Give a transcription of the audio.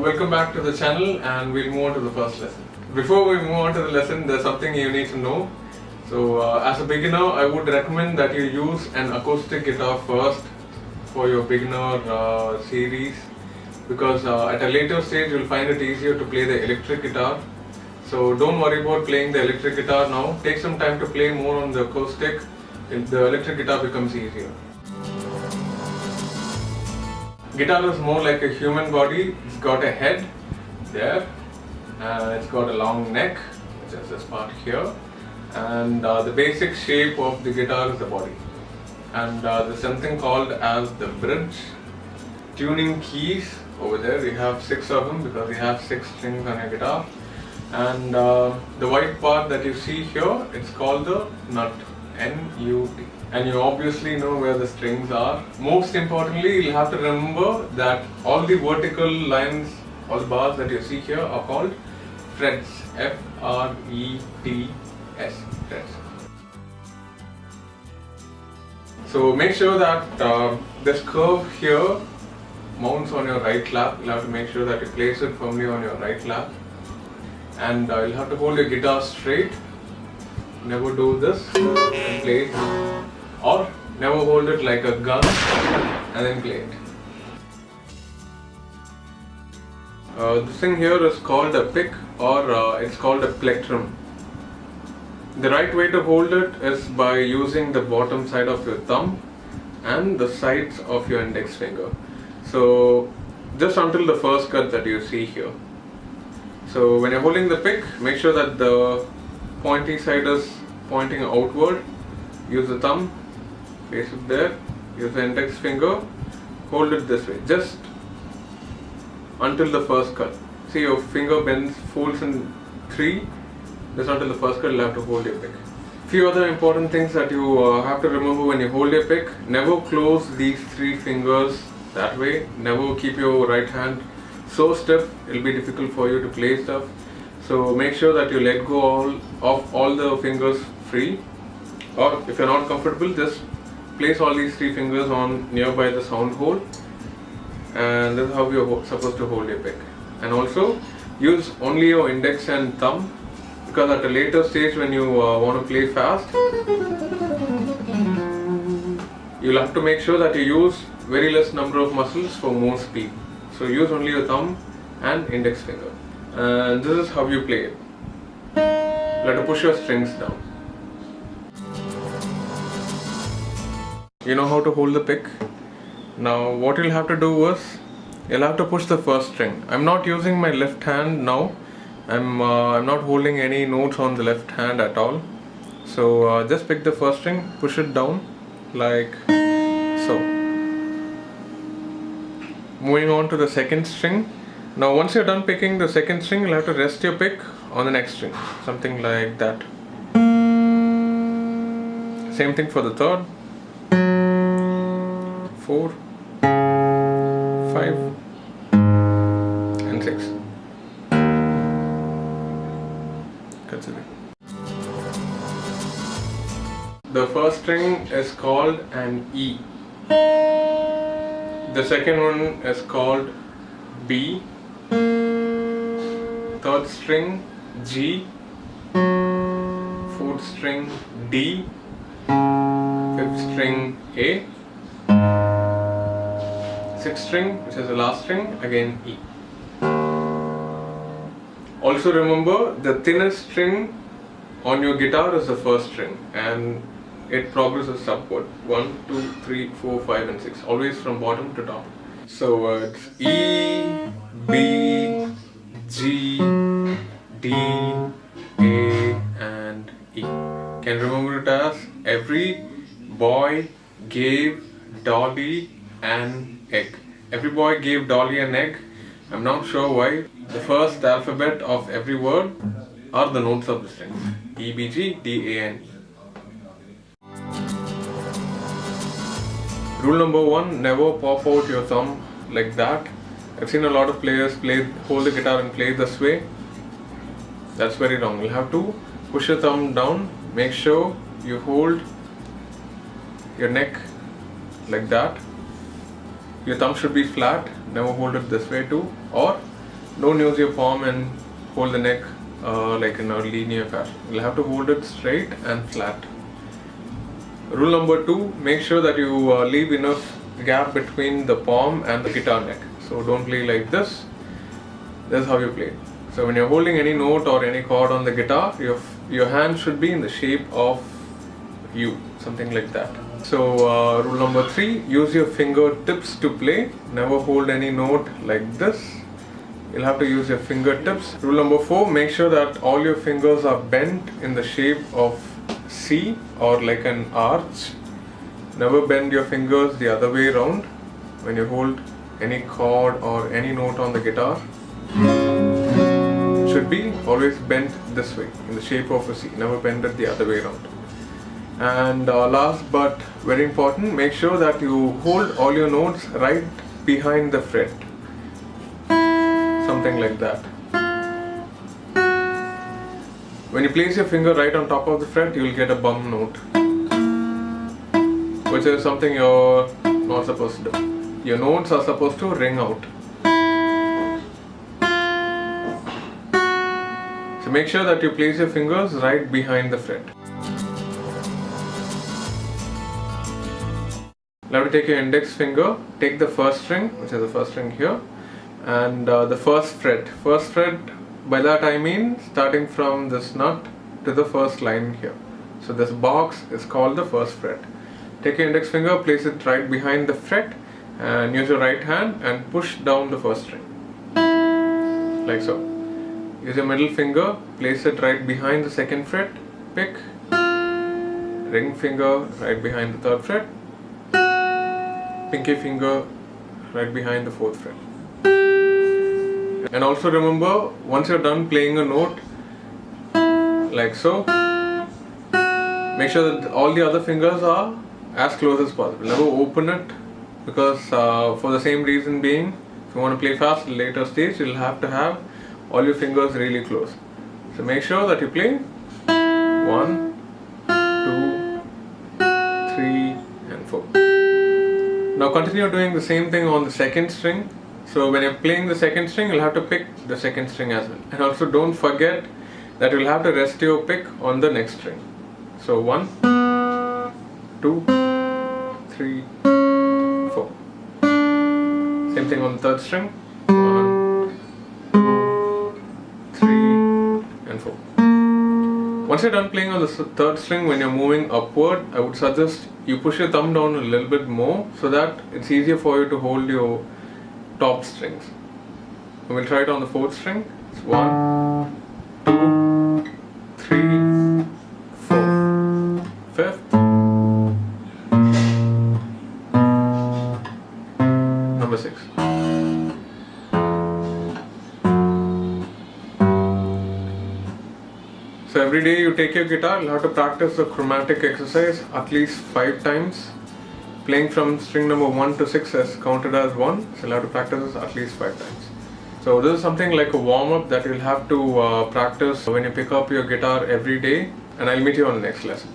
welcome back to the channel, and we'll move on to the first lesson. Before we move on to the lesson, there's something you need to know. So as a beginner, I would recommend that you use an acoustic guitar first for your beginner series, because at a later stage you'll find it easier to play the electric guitar. So don't worry about playing the electric guitar now. Take some time to play more on the acoustic. The electric guitar becomes easier. Guitar is more like a human body. It's got a head there, and it's got a long neck, which is this part here, and the basic shape of the guitar is the body. And there's something called as the bridge. Tuning keys over there, you have 6 of them because you have 6 strings on your guitar. And the white part that you see here, it's called the nut, N-U-T. And you obviously know where the strings are. Most importantly, you'll have to remember that all the vertical lines, all the bars that you see here are called frets, F-R-E-T-S, frets. So make sure that this curve here mounts on your right lap. You'll have to make sure that you place it firmly on your right lap. And you'll have to hold your guitar straight. Never do this and play it. Or never hold it like a gun and then play it. This thing here is called a pick, or it's called a plectrum. The right way to hold it is by using the bottom side of your thumb and the sides of your index finger. So just until the first cut that you see here. So when you're holding the pick, make sure that the pointy side is pointing outward. Use the thumb, place it there, use the index finger, hold it this way, just until the first cut. See, your finger bends, folds in 3, just until the first cut. You'll have to hold your pick. Few other important things that you have to remember when you hold your pick: never close these 3 fingers that way. Never keep your right hand so stiff, it'll be difficult for you to play stuff. So make sure that you let go of all the fingers free, or if you're not comfortable, just place all these 3 fingers on nearby the sound hole, and this is how you're supposed to hold your pick. And also use only your index and thumb, because at a later stage when you want to play fast, you'll have to make sure that you use very less number of muscles for more speed. So use only your thumb and index finger. And this is how you play it. You have to push your strings down. You know how to hold the pick. Now what you'll have to do is, you'll have to push the first string. I'm not using my left hand now. I'm not holding any notes on the left hand at all. So just pick the first string, push it down like so. Moving on to the second string. Now once you're done picking the second string, you'll have to rest your pick on the next string, something like that. Same thing for the third, 4, 5 and 6. Consider. The first string is called an E. The second one is called B. Third string G. Fourth string D. Fifth string A. Sixth string, which is the last string, again E. Also remember, the thinnest string on your guitar is the first string, and it progresses upward. 1, 2, 3, 4, 5 and 6. Always from bottom to top. So it's E, B, G, D, A and E. Can remember it as: every boy gave Dolly an egg. Every boy gave Dolly an egg. I'm not sure why. The first alphabet of every word are the notes of the strings: E, B, G, D, A and E. Rule number 1, never pop out your thumb like that. I've seen a lot of players hold the guitar and play this way. That's very wrong. You'll have to push your thumb down. Make sure you hold your neck like that. Your thumb should be flat, never hold it this way too, or Don't use your palm and hold the neck like in a linear fashion. You'll have to hold it straight and flat. Rule number 2, make sure that you leave enough gap between the palm and the guitar neck. So don't play like this. This is how you play. So when you're holding any note or any chord on the guitar, your hand should be in the shape of U, something like that. So rule number 3, use your fingertips to play. Never hold any note like this. You'll have to use your fingertips. Rule number 4, make sure that all your fingers are bent in the shape of C or like an arch. Never bend your fingers the other way around when you hold any chord or any note on the guitar. It should be always bent this way in the shape of a C. Never bend it the other way around. And last but very important, make sure that you hold all your notes right behind the fret. Something like that. When you place your finger right on top of the fret, you will get a bum note, which is something you're not supposed to do. Your notes are supposed to ring out. So make sure that you place your fingers right behind the fret. Now to take your index finger, take the first string, which is the first string here, and the first fret. First fret, by that I mean starting from this nut to the first line here. So this box is called the first fret. Take your index finger, place it right behind the fret, and use your right hand and push down the first string, like so. Use your middle finger, place it right behind the second fret, pick, ring finger right behind the third fret, pinky finger right behind the fourth fret. And also remember, once you're done playing a note like so, make sure that all the other fingers are as close as possible. Never open it, because for the same reason being, if you want to play fast at a later stage, you'll have to have all your fingers really close. So make sure that you play 1, 2, 3 and 4. Now continue doing the same thing on the second string. So when you're playing the second string, you'll have to pick the second string as well. And also don't forget that you'll have to rest your pick on the next string. So 1, 2, 3, 4. Same thing on the third string. 1, 2, 3 and 4. Once you're done playing on the third string, when you're moving upward, I would suggest you push your thumb down a little bit more so that it's easier for you to hold your top strings. And we'll try it on the fourth string. It's 1, 2, 3, 4. Fifth. Number 6. So every day you take your guitar, you'll have to practice the chromatic exercise at least 5 times. Playing from string number 1 to 6 is counted as 1, so you'll have to practice this at least 5 times. So this is something like a warm-up that you'll have to practice when you pick up your guitar every day, and I'll meet you on the next lesson.